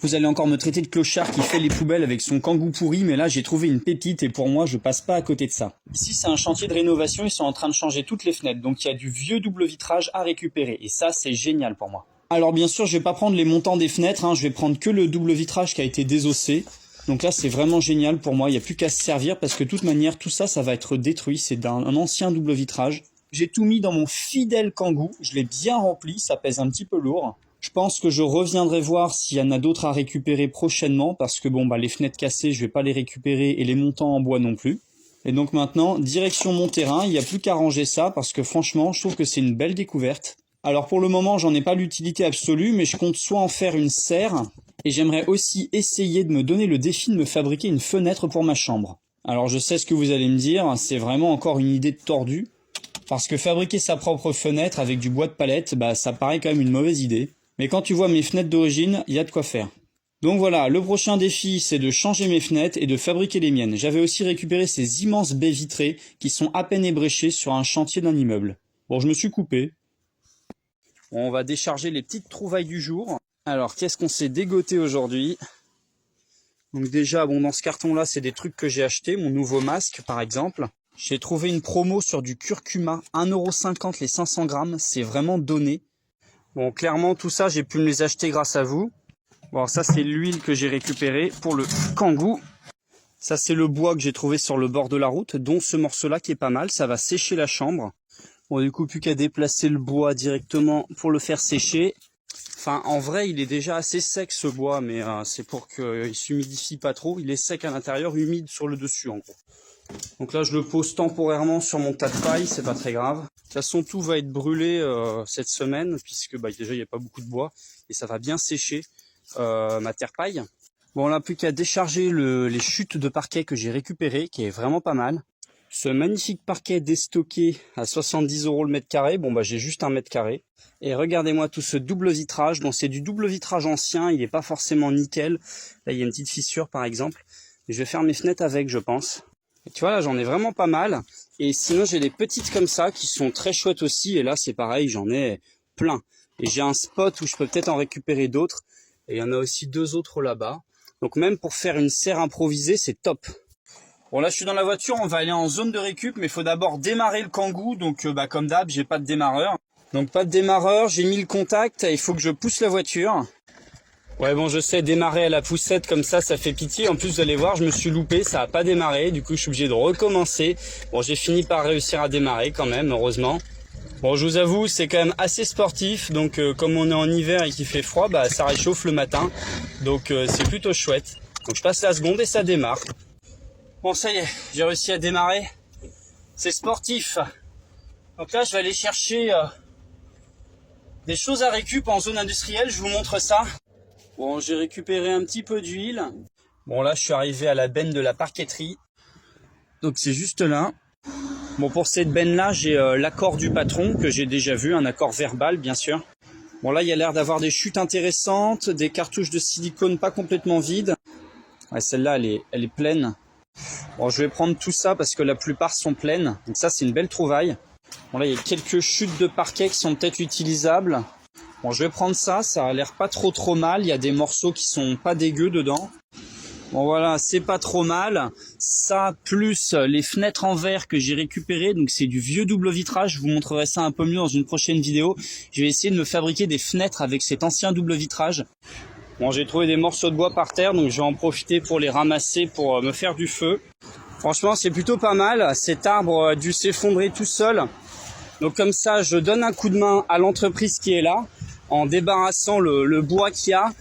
Vous allez encore me traiter de clochard qui fait les poubelles avec son kangou pourri, mais là j'ai trouvé une pépite et pour moi je passe pas à côté de ça. Ici c'est un chantier de rénovation, ils sont en train de changer toutes les fenêtres, donc il y a du vieux double vitrage à récupérer et ça c'est génial pour moi. Alors bien sûr je vais pas prendre les montants des fenêtres, je vais prendre que le double vitrage qui a été désossé. Donc là c'est vraiment génial pour moi, il n'y a plus qu'à se servir parce que de toute manière tout ça va être détruit, c'est un ancien double vitrage. J'ai tout mis dans mon fidèle kangou, je l'ai bien rempli, ça pèse un petit peu lourd. Je pense que je reviendrai voir s'il y en a d'autres à récupérer prochainement parce que bon les fenêtres cassées je vais pas les récupérer et les montants en bois non plus. Et donc maintenant direction mon terrain, il n'y a plus qu'à ranger ça parce que franchement je trouve que c'est une belle découverte. Alors pour le moment j'en ai pas l'utilité absolue mais je compte soit en faire une serre et j'aimerais aussi essayer de me donner le défi de me fabriquer une fenêtre pour ma chambre. Alors je sais ce que vous allez me dire, c'est vraiment encore une idée de tordu parce que fabriquer sa propre fenêtre avec du bois de palette ça paraît quand même une mauvaise idée. Mais quand tu vois mes fenêtres d'origine, il y a de quoi faire. Donc voilà, le prochain défi, c'est de changer mes fenêtres et de fabriquer les miennes. J'avais aussi récupéré ces immenses baies vitrées qui sont à peine ébréchées sur un chantier d'un immeuble. Bon, je me suis coupé. Bon, on va décharger les petites trouvailles du jour. Alors, qu'est-ce qu'on s'est dégoté aujourd'hui? Donc déjà, dans ce carton-là, c'est des trucs que j'ai achetés. Mon nouveau masque, par exemple. J'ai trouvé une promo sur du curcuma, 1,50 € les 500 grammes. C'est vraiment donné. Bon, clairement, tout ça, j'ai pu me les acheter grâce à vous. Bon, ça, c'est l'huile que j'ai récupérée pour le kangou. Ça, c'est le bois que j'ai trouvé sur le bord de la route, dont ce morceau-là qui est pas mal. Ça va sécher la chambre. Bon, du coup, plus qu'à déplacer le bois directement pour le faire sécher. Enfin, en vrai, il est déjà assez sec, ce bois, mais c'est pour qu'il s'humidifie pas trop. Il est sec à l'intérieur, humide sur le dessus, en gros. Donc là, je le pose temporairement sur mon tas de paille, c'est pas très grave. De toute façon, tout va être brûlé cette semaine, puisque déjà, il n'y a pas beaucoup de bois, et ça va bien sécher ma terre paille. Bon, là, plus qu'à décharger les chutes de parquet que j'ai récupérées, qui est vraiment pas mal. Ce magnifique parquet déstocké à 70 € le mètre carré, j'ai juste 1 mètre carré. Et regardez-moi tout ce double vitrage, bon, c'est du double vitrage ancien, il n'est pas forcément nickel. Là, il y a une petite fissure, par exemple. Et je vais faire mes fenêtres avec, je pense. Et tu vois, là, j'en ai vraiment pas mal. Et sinon, j'ai des petites comme ça qui sont très chouettes aussi. Et là, c'est pareil, j'en ai plein. Et j'ai un spot où je peux peut-être en récupérer d'autres. Et il y en a aussi 2 autres là-bas. Donc même pour faire une serre improvisée, c'est top. Bon, là, je suis dans la voiture. On va aller en zone de récup. Mais il faut d'abord démarrer le kangou. Donc, comme d'hab, j'ai pas de démarreur. Donc, pas de démarreur. J'ai mis le contact. Il faut que je pousse la voiture. Ouais, bon, je sais, démarrer à la poussette comme ça fait pitié. En plus, vous allez voir, je me suis loupé, ça a pas démarré. Du coup, je suis obligé de recommencer. Bon, j'ai fini par réussir à démarrer quand même, heureusement. Bon, je vous avoue, c'est quand même assez sportif. Donc, comme on est en hiver et qu'il fait froid, ça réchauffe le matin. Donc, c'est plutôt chouette. Donc, je passe la seconde et ça démarre. Bon, ça y est, j'ai réussi à démarrer. C'est sportif. Donc là, je vais aller chercher des choses à récup en zone industrielle. Je vous montre ça. Bon, j'ai récupéré un petit peu d'huile. Bon, là, je suis arrivé à la benne de la parqueterie. Donc, c'est juste là. Bon, pour cette benne-là, j'ai l'accord du patron que j'ai déjà vu, un accord verbal, bien sûr. Bon, là, il y a l'air d'avoir des chutes intéressantes, des cartouches de silicone pas complètement vides. Ouais, celle-là, elle est pleine. Bon, je vais prendre tout ça parce que la plupart sont pleines. Donc ça, c'est une belle trouvaille. Bon, là, il y a quelques chutes de parquet qui sont peut-être utilisables. Bon, je vais prendre ça, ça a l'air pas trop mal. Il y a des morceaux qui sont pas dégueux dedans. Bon, voilà, c'est pas trop mal. Ça, plus les fenêtres en verre que j'ai récupérées. Donc, c'est du vieux double vitrage. Je vous montrerai ça un peu mieux dans une prochaine vidéo. Je vais essayer de me fabriquer des fenêtres avec cet ancien double vitrage. Bon, j'ai trouvé des morceaux de bois par terre, donc je vais en profiter pour les ramasser pour me faire du feu. Franchement, c'est plutôt pas mal. Cet arbre a dû s'effondrer tout seul. Donc, comme ça, je donne un coup de main à l'entreprise qui est là, en débarrassant le bois qu'il y a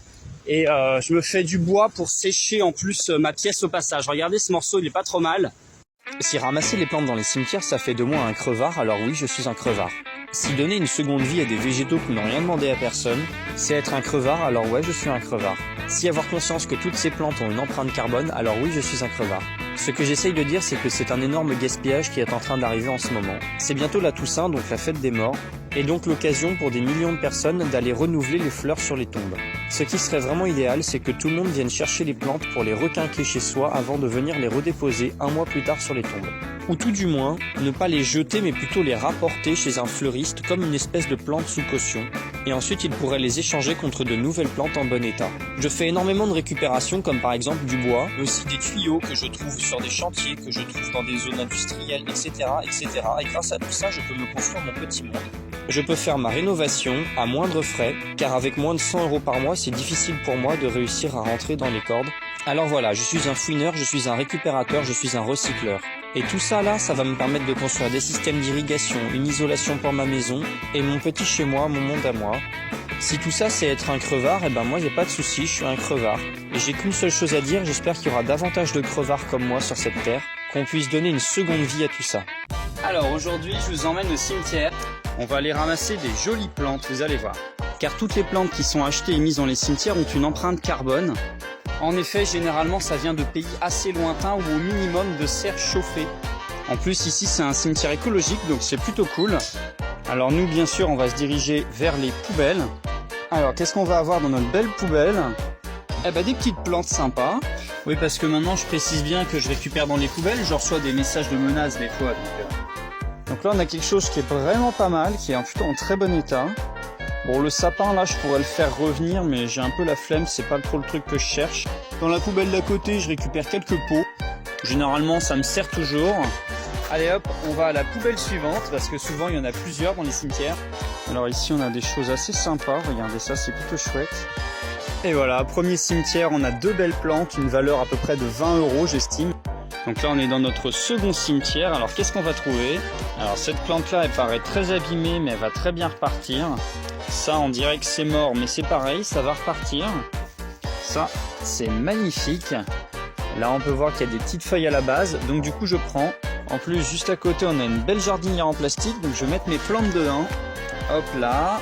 et je me fais du bois pour sécher en plus ma pièce au passage. Regardez ce morceau, il est pas trop mal. Si ramasser les plantes dans les cimetières, ça fait de moi un crevard, alors oui, je suis un crevard. Si donner une seconde vie à des végétaux qui n'ont rien demandé à personne, c'est être un crevard, alors ouais, je suis un crevard. Si avoir conscience que toutes ces plantes ont une empreinte carbone, alors oui, je suis un crevard. Ce que j'essaye de dire, c'est que c'est un énorme gaspillage qui est en train d'arriver en ce moment. C'est bientôt la Toussaint, donc la fête des morts, et donc l'occasion pour des millions de personnes d'aller renouveler les fleurs sur les tombes. Ce qui serait vraiment idéal, c'est que tout le monde vienne chercher les plantes pour les requinquer chez soi avant de venir les redéposer un mois plus tard sur les tombes. Ou tout du moins, ne pas les jeter mais plutôt les rapporter chez un fleuriste comme une espèce de plante sous caution. et ensuite ils pourraient les échanger contre de nouvelles plantes en bon état. Je fais énormément de récupération comme par exemple du bois, mais aussi des tuyaux que je trouve sur des chantiers, que je trouve dans des zones industrielles, etc. etc. Et grâce à tout ça, je peux me construire mon petit monde. Je peux faire ma rénovation à moindre frais, car avec moins de 100 € par mois, c'est difficile pour moi de réussir à rentrer dans les cordes. Alors voilà, je suis un fouineur, je suis un récupérateur, je suis un recycleur. Et tout ça là, ça va me permettre de construire des systèmes d'irrigation, une isolation pour ma maison, et mon petit chez moi, mon monde à moi. Si tout ça c'est être un crevard, eh ben moi y a pas de souci, je suis un crevard. Et j'ai qu'une seule chose à dire, j'espère qu'il y aura davantage de crevards comme moi sur cette terre, qu'on puisse donner une seconde vie à tout ça. Alors aujourd'hui, je vous emmène au cimetière. On va aller ramasser des jolies plantes, vous allez voir. Car toutes les plantes qui sont achetées et mises dans les cimetières ont une empreinte carbone. En effet, généralement, ça vient de pays assez lointains ou au minimum de serres chauffées. En plus, ici, c'est un cimetière écologique, donc c'est plutôt cool. Alors nous, bien sûr, on va se diriger vers les poubelles. Alors, qu'est-ce qu'on va avoir dans notre belle poubelle? Eh ben, des petites plantes sympas. Oui, parce que maintenant, je précise bien que je récupère dans les poubelles. Je reçois des messages de menaces des fois. Donc là, on a quelque chose qui est vraiment pas mal, qui est plutôt en très bon état. Bon, le sapin, là, je pourrais le faire revenir, mais j'ai un peu la flemme, c'est pas trop le truc que je cherche. Dans la poubelle d'à côté, je récupère quelques pots. Généralement, ça me sert toujours. Allez hop, on va à la poubelle suivante, parce que souvent, il y en a plusieurs dans les cimetières. Alors ici, on a des choses assez sympas. Regardez ça, c'est plutôt chouette. Et voilà, premier cimetière, on a deux belles plantes, une valeur à peu près de 20 €, j'estime. Donc là, on est dans notre second cimetière. Alors, qu'est-ce qu'on va trouver? Alors, cette plante-là, elle paraît très abîmée, mais elle va très bien repartir. Ça, on dirait que c'est mort, mais c'est pareil, ça va repartir. Ça, c'est magnifique. Là, on peut voir qu'il y a des petites feuilles à la base, donc du coup, je prends. En plus, juste à côté, on a une belle jardinière en plastique, donc je vais mettre mes plantes dedans. Hop là.